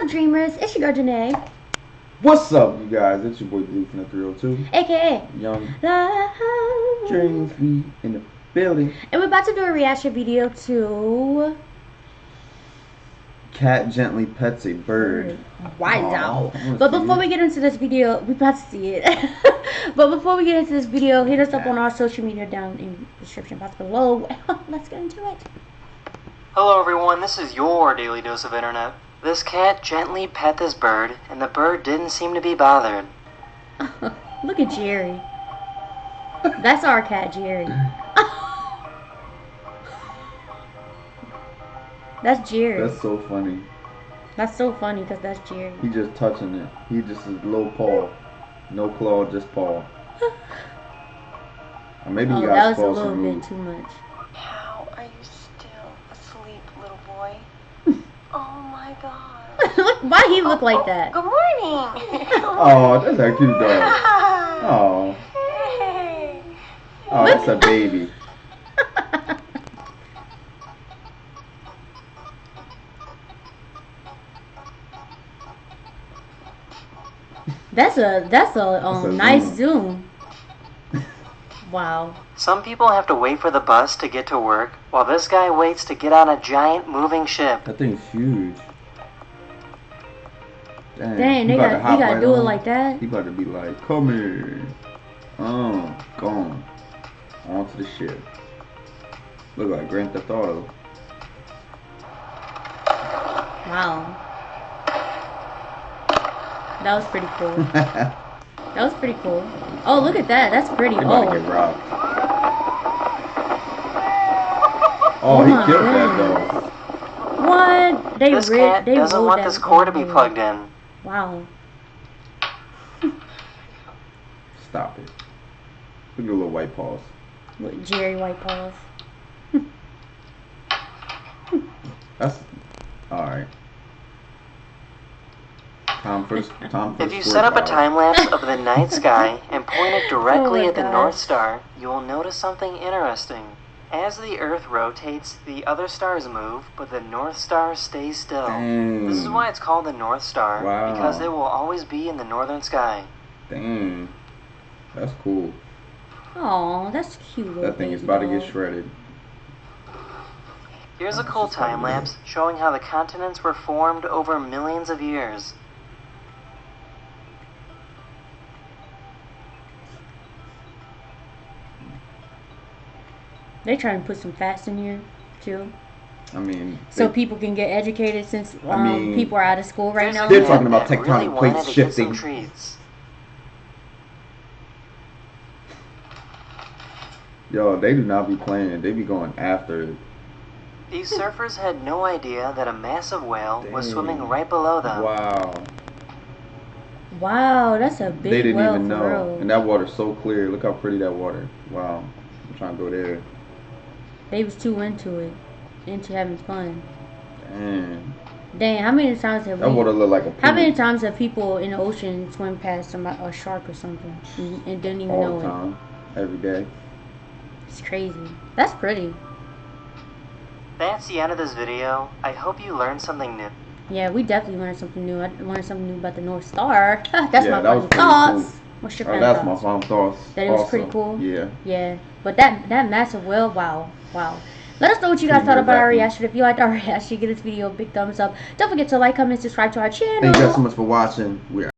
up, dreamers? It's your girl Janae. What's up, you guys? It's your boy Blue from the 302. AKA Young Love. Dreams be in the building. And we're about to do a reaction video to Cat gently pets a bird. Wow. Aww, But before we get into this video, we about to see it. But before we get into this video, hit us up on our social media down in the description box below. Let's get into it. Hello everyone, this is your daily dose of internet. This cat gently pet this bird, and the bird didn't seem to be bothered. Look at Jerry. That's our cat, Jerry. That's Jerry. That's so funny. That's so funny because that's Jerry. He just touching it. He just his little paw. No claw, just paw. Or maybe he got that was a claws little removed. bit too much. How are you still asleep, little boy? Oh my god. Why he look like that? Good morning. Oh, that's a cute dog. Oh, Hey. oh, that's a baby. That's a a nice zoom. Wow. Some people have to wait for the bus to get to work, while this guy waits to get on a giant moving ship. That thing's huge. Dang, he you about to hop gotta right do it on. like that. He about to be like, come here. Gone. Onto the ship. Look like Grand Theft Auto. Wow. That was pretty cool. That was pretty cool. Oh, look at that. That's pretty. They about to get Oh, robbed. Oh, he my killed that goodness. dog. What? This cat doesn't want this cord to be plugged in. Wow. Stop it. Look at the little white paws. With Jerry White Paws. That's alright. If you set up a time lapse of the night sky and point it directly Oh my at the gosh. North Star, you will notice something interesting. As the Earth rotates, the other stars move, but the North Star stays still. Dang. This is why it's called the North Star, Wow. because it will always be in the northern sky. Dang. That's cool. Oh, that's cute. Little That thing is baby about to dog. get shredded. Here's a cool time lapse showing how the continents were formed over millions of years. They trying to put some fast in here too, I mean, so people can get educated since mean, people are out of school right now. They're talking about That really tectonic wanted plates to get some shifting. treats. Yo, they do not be playing. They be going after it. These surfers had no idea that a massive whale was Dang. swimming right below them. Wow. Wow, that's a big They didn't well even for know. real. And that water's so clear. Look how pretty that water. Wow. I'm trying to go there. They was too into it, into having fun. Dang. Dang, how many times have That water we? look like a How many pool times have people in the ocean swim past a shark or something and didn't even all know the it? time. Every day. It's crazy. That's pretty. That's the end of this video. I hope you learned something new. Yeah, we definitely learned something new. I learned something new about the North Star. That's Yeah, my that was funny pretty thoughts. cool. What's your Oh, funny that's my thoughts? fun thoughts. That it was also. pretty cool? Yeah. Yeah, but that massive whale, wow. Let us know what you guys thought about our reaction. If you liked our reaction, give this video a big thumbs up. Don't forget to like, comment, subscribe to our channel. Thank you guys so much for watching. We are